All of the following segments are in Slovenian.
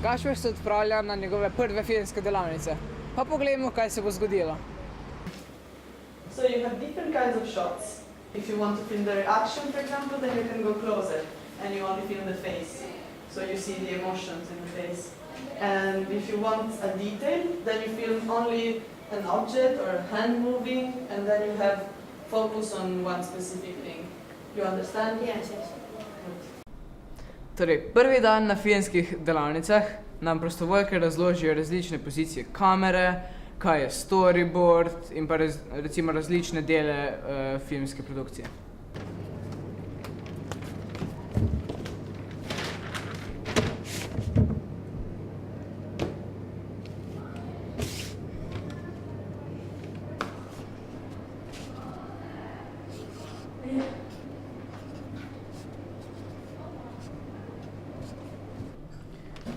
Gašper se odpravlja na njegove prve filmske delavnice. Pa poglejmo, kaj se bo zgodilo. So you have different kinds of shots. If you want to film the reaction, for example, then you can go closer and you only film the face. So you see the emotions in the face. And if you want a detail, then you film only an object or a hand moving, and then you have focus on one specific thing. You understand? Yes, yes. Torej, prvi dan na filmskih delavnicah nam prostovoljke razložijo različne pozicije kamere, kaj je storyboard in pa recimo različne dele filmske produkcije.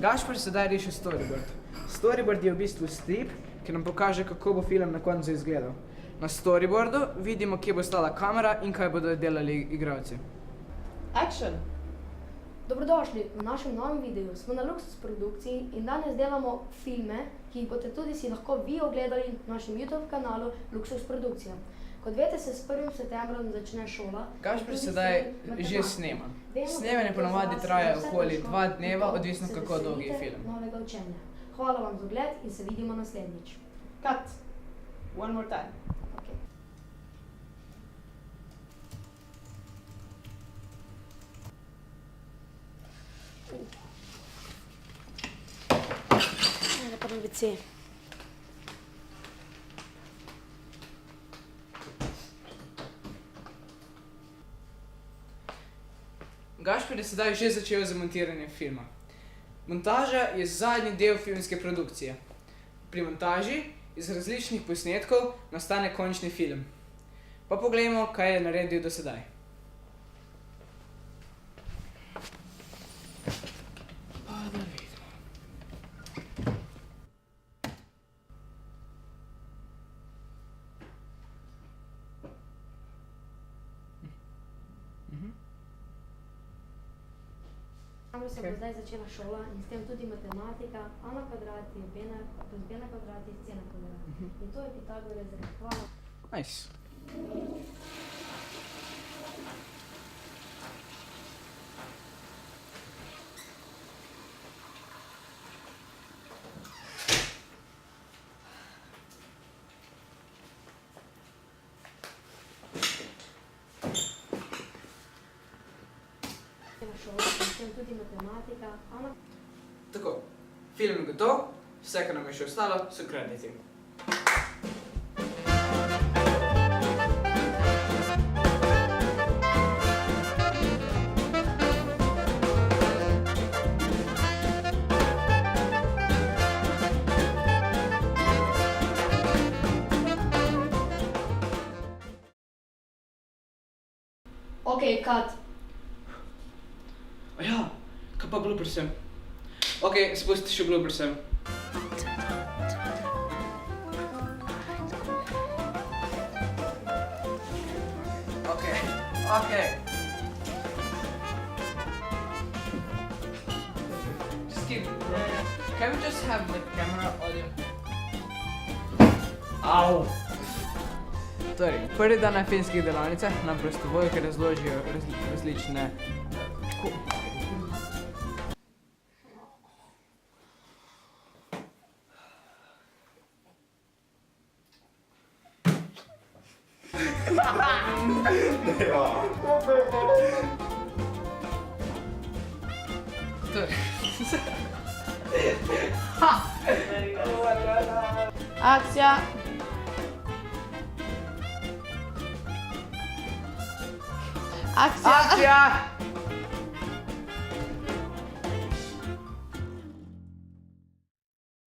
Gašper sedaj riše storyboard. Storyboard je v bistvu strip, ki nam pokaže, kako bo film na koncu izgledal. Na storyboardu vidimo, kje bo stala kamera in kaj bodo delali igralci. Action! Dobrodošli v našem novem videu. Smo na Luxus produkciji in danes delamo filme, ki jih boste tudi si lahko vi ogledali na našem YouTube kanalu Luxus produkcija. Kot veste, se s 1. septembrom začne šola. Gašper sedaj že snema. Snemanje ponovadi traja okoli 2 dneva, odvisno kako dolg je film. Novega učenja. Hvala vam za ogled in se vidimo naslednjič. Cut! One more time. Okay. Ajde, pa na WC. Gašper je sedaj že začel z montiranjem filma. Montaža je zadnji del filmske produkcije. Pri montaži iz različnih posnetkov nastane končni film. Pa poglejmo, kaj je naredil do sedaj. Pa da vidimo. Namreč se bo zdaj začela šola in s tem tudi matematika. A na kvadrat je b plus b na kvadrat je c na kvadrat. In to je Pitagorjev izrek. Hvala. Nice. Tako, film je gotov, vse, kar nam je še ostalo, so krediti. Okej, cut. Aja, kaj pa bloopersem? Okej, spusti še bloopersem. Okej. Just keep it. Can we just have the camera audio? Au! Torej, prvi dan na filmskih delavnicah nam prostovoljke razložijo različne... To je. Very nice. Akcija. Akcija. Akcija!